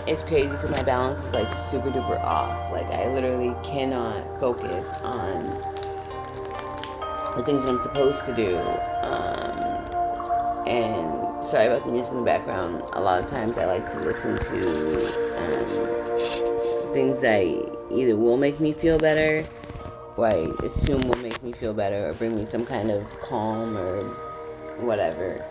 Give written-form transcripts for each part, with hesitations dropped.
it's crazy because my balance is like super duper off. Like I literally cannot focus on the things that I'm supposed to do. And sorry about the music in the background. A lot of times I like to listen to things that either will make me feel better, or I assume will make me feel better, or bring me some kind of calm or whatever.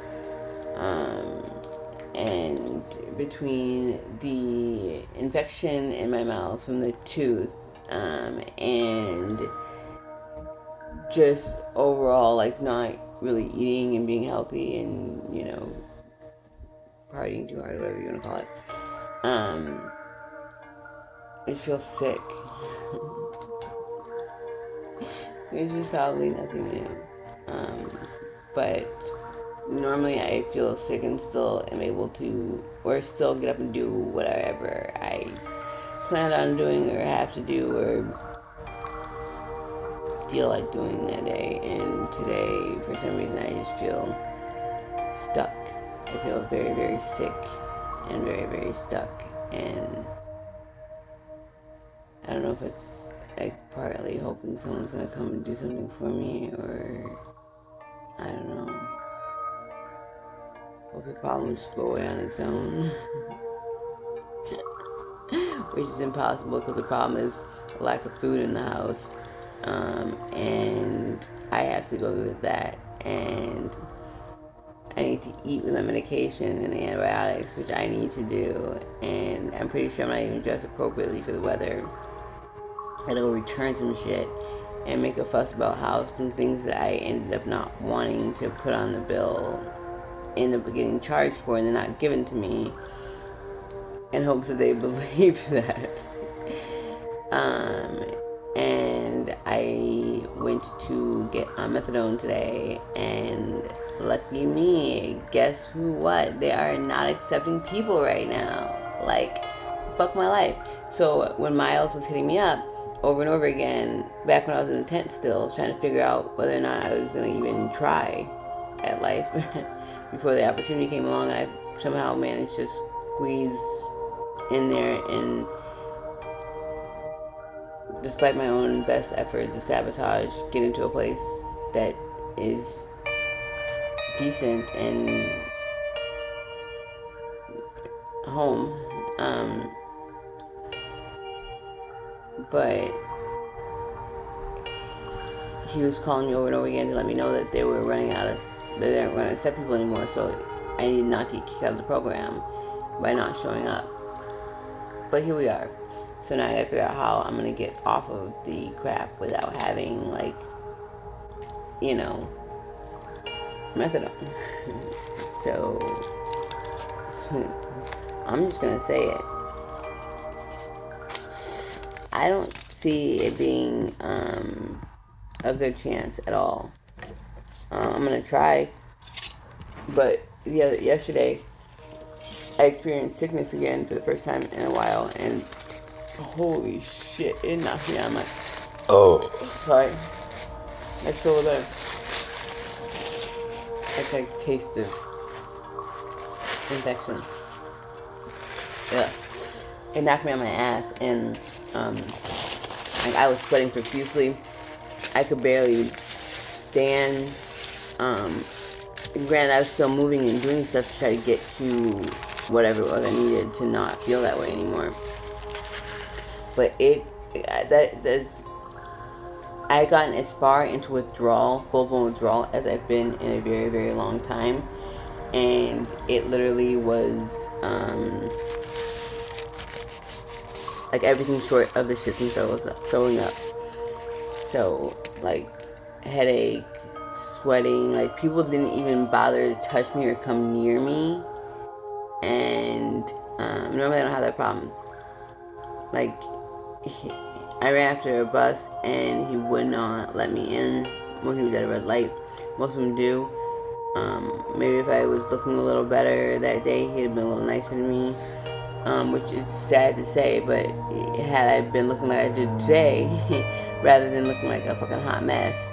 And between the infection in my mouth from the tooth, and just overall like not really eating and being healthy and partying too hard, or whatever you want to call it, it feels sick. Which is probably nothing new. But normally I feel sick and still am able to, or still get up and do whatever I planned on doing or have to do or feel like doing that day. And today, for some reason, I just feel stuck. I feel very, very sick and very, very stuck. And I don't know if it's like partly hoping someone's gonna come and do something for me, or I don't know. Hope the problem will just go away on its own. Which is impossible because the problem is a lack of food in the house. And I have to go with that. And I need to eat with my medication and the antibiotics, which I need to do. And I'm pretty sure I'm not even dressed appropriately for the weather. I gotta go return some shit and make a fuss about how some things that I ended up not wanting to put on the bill end up getting charged for and they're not given to me, in hopes that they believe that. And I went to get on methadone today, and lucky me, guess who what? They are not accepting people right now. Like, fuck my life. So when Miles was hitting me up over and over again, back when I was in the tent still, trying to figure out whether or not I was going to even try at life, before the opportunity came along, I somehow managed to squeeze in there, and despite my own best efforts to sabotage, get into a place that is decent and home. But he was calling me over and over again to let me know that they were running out of, they weren't going to accept people anymore, so I needed not to get kicked out of the program by not showing up. But here we are. So now I gotta figure out how I'm gonna get off of the crap without having, like, methadone. So I'm just gonna say it. I don't see it being a good chance at all. I'm gonna try, but yesterday I experienced sickness again for the first time in a while, and holy shit, it knocked me out. I'm like, oh, sorry. Next over there. I can taste the infection. Yeah, it knocked me on my ass, and like I was sweating profusely. I could barely stand. Granted, I was still moving and doing stuff to try to get to whatever it was I needed to not feel that way anymore. But I had gotten as far into withdrawal, full-blown withdrawal, as I've been in a very, very long time. And it literally was, like everything short of the shits and throwing up. So, like, headache, sweating, like, people didn't even bother to touch me or come near me. And, normally I don't have that problem. Like, I ran after a bus and he would not let me in when he was at a red light. Most of them do. Maybe if I was looking a little better that day, he'd have been a little nicer to me. Which is sad to say, but had I been looking like I did today, rather than looking like a fucking hot mess,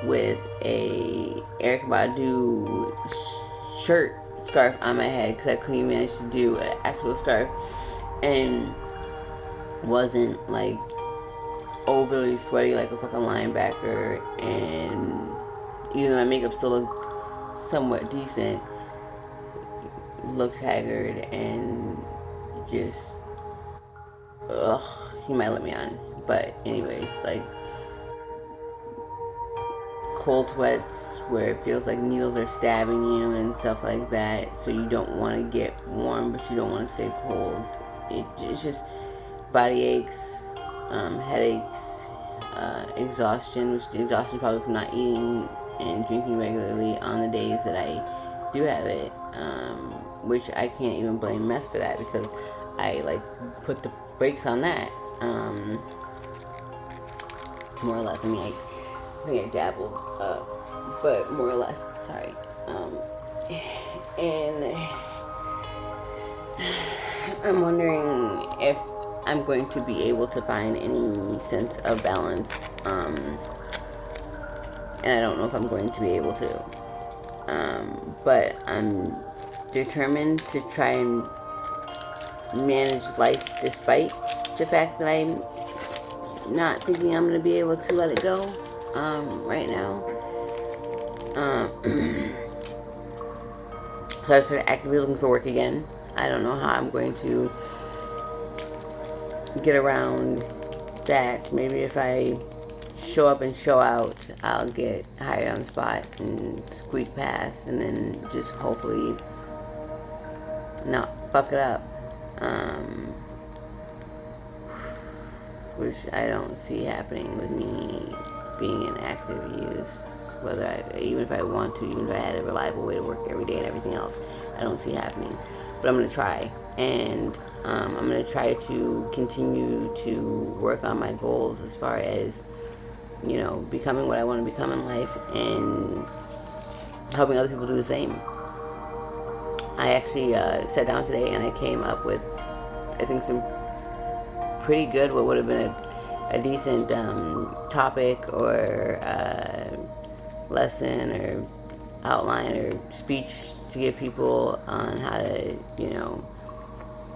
with a Erykah Badu scarf on my head, because I couldn't even manage to do an actual scarf, and wasn't like overly sweaty like a fucking linebacker, and even though my makeup still looked somewhat decent, looked haggard and just he might let me on. But anyways, like cold sweats where it feels like needles are stabbing you and stuff like that, so you don't want to get warm but you don't want to stay cold. It's just body aches, headaches, exhaustion, which the exhaustion is probably from not eating and drinking regularly on the days that I do have it, which I can't even blame meth for that because I like put the brakes on that, more or less. I mean, I think I dabbled, but more or less, sorry. And I'm wondering if I'm going to be able to find any sense of balance, and I don't know if I'm going to be able to, but I'm determined to try and manage life despite the fact that I'm not thinking I'm going to be able to let it go right now. So I started actively looking for work again. I don't know how I'm going to get around that. Maybe if I show up and show out, I'll get hired on the spot and squeak past, and then just hopefully not fuck it up. Which I don't see happening with me being in active use. Even if I want to, even if I had a reliable way to work every day and everything else, I don't see it happening. But I'm gonna try, and I'm gonna try to continue to work on my goals as far as, you know, becoming what I want to become in life and helping other people do the same. I actually sat down today and I came up with, I think, some pretty good, what would have been a decent topic or lesson or outline or speech to give people on how to, you know,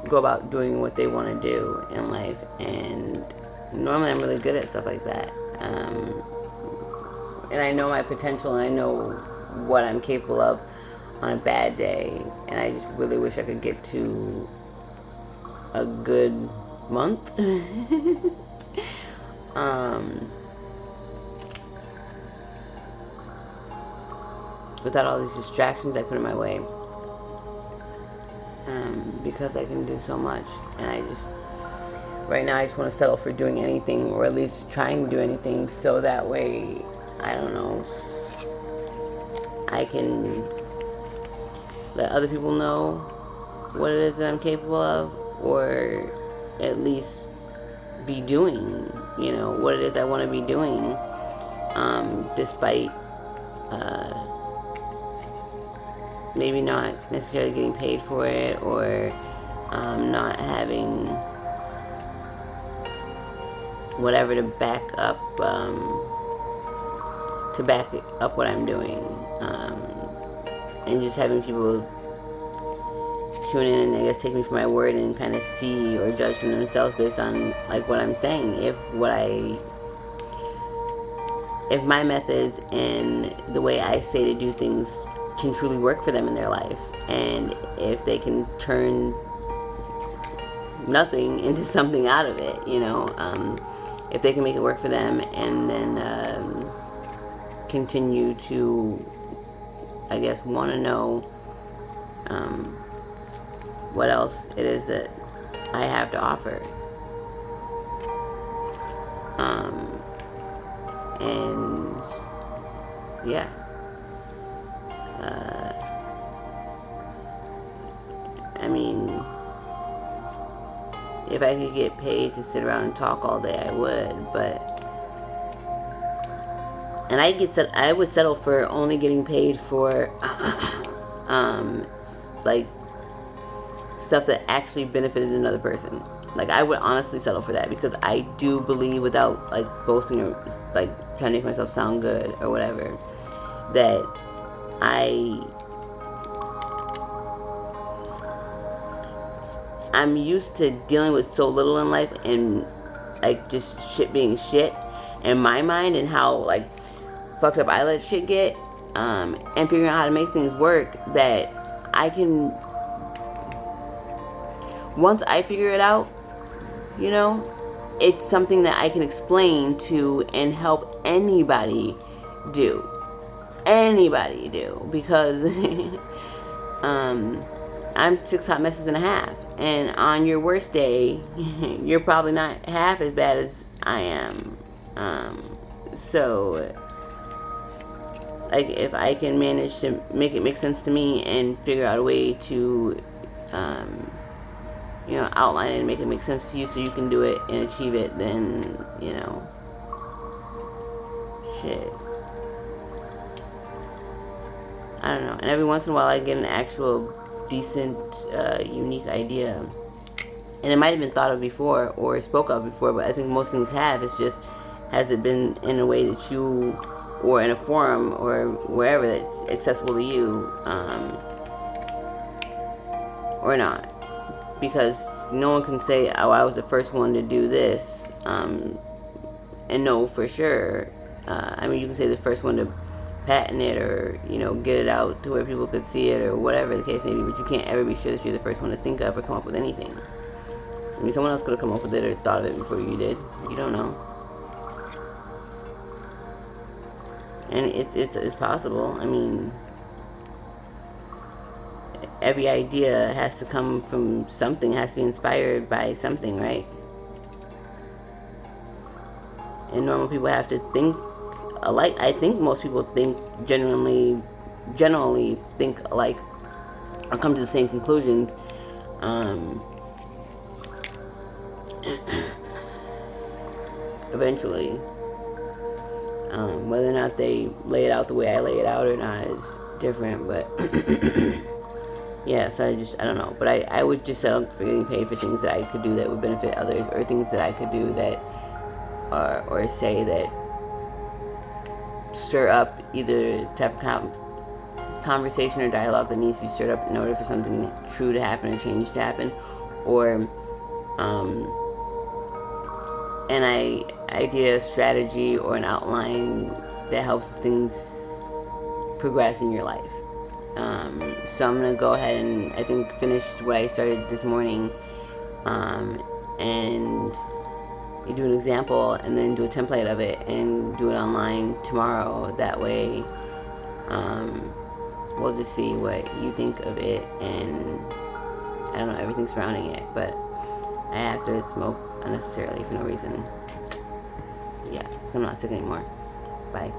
go about doing what they want to do in life. And normally I'm really good at stuff like that, and I know my potential and I know what I'm capable of on a bad day, and I just really wish I could get to a good month without all these distractions I put in my way, because I can do so much, and right now I just want to settle for doing anything, or at least trying to do anything, so that way, I don't know, I can let other people know what it is that I'm capable of, or at least be doing, you know, what it is I want to be doing, despite maybe not necessarily getting paid for it, or not having whatever to back up what I'm doing, and just having people tune in and I guess take me for my word and kind of see or judge for themselves based on like what I'm saying, if my methods and the way I say to do things can truly work for them in their life, and if they can turn nothing into something out of it, you know, if they can make it work for them, and then continue to, I guess, want to know what else it is that I have to offer, and yeah. I mean, if I could get paid to sit around and talk all day, I would, but, and I would settle for only getting paid for, like, stuff that actually benefited another person. Like, I would honestly settle for that, because I do believe, without, like, boasting or, like, trying to make myself sound good or whatever, that I'm used to dealing with so little in life and like just shit being shit in my mind, and how like fucked up I let shit get, and figuring out how to make things work, that I can, once I figure it out, you know, it's something that I can explain to and help anybody do. Anybody do. Because I'm 6 hot messes and a half. And on your worst day, you're probably not half as bad as I am. So, like, if I can manage to make it make sense to me and figure out a way to, you know, outline it and make it make sense to you so you can do it and achieve it, then, you know, shit. I don't know. And every once in a while I get an actual decent, unique idea. And it might have been thought of before or spoke of before, but I think most things have. It's just, has it been in a way that you, or in a forum or wherever that's accessible to you, or not? Because no one can say, oh, I was the first one to do this, and know for sure. I mean, you can say the first one to patent it, or, you know, get it out to where people could see it, or whatever the case may be, but you can't ever be sure that you're the first one to think of or come up with anything. I mean, someone else could have come up with it or thought of it before you did. You don't know. And it's possible. I mean, every idea has to come from something, has to be inspired by something, right? And normal people have to think alike. I think most people think generally think alike, or come to the same conclusions. Eventually. Whether or not they lay it out the way I lay it out or not is different, but yeah, so I don't know. But I would just settle for getting paid for things that I could do that would benefit others, or things that I could do that, or say that stir up either type of conversation or dialogue that needs to be stirred up in order for something true to happen or change to happen, or an idea, strategy, or an outline that helps things progress in your life. So I'm gonna go ahead and I think finish what I started this morning, and you do an example and then do a template of it and do it online tomorrow. That way, we'll just see what you think of it, and I don't know, everything surrounding it, but I have to smoke unnecessarily for no reason. Yeah, 'cause I'm not sick anymore. Bye.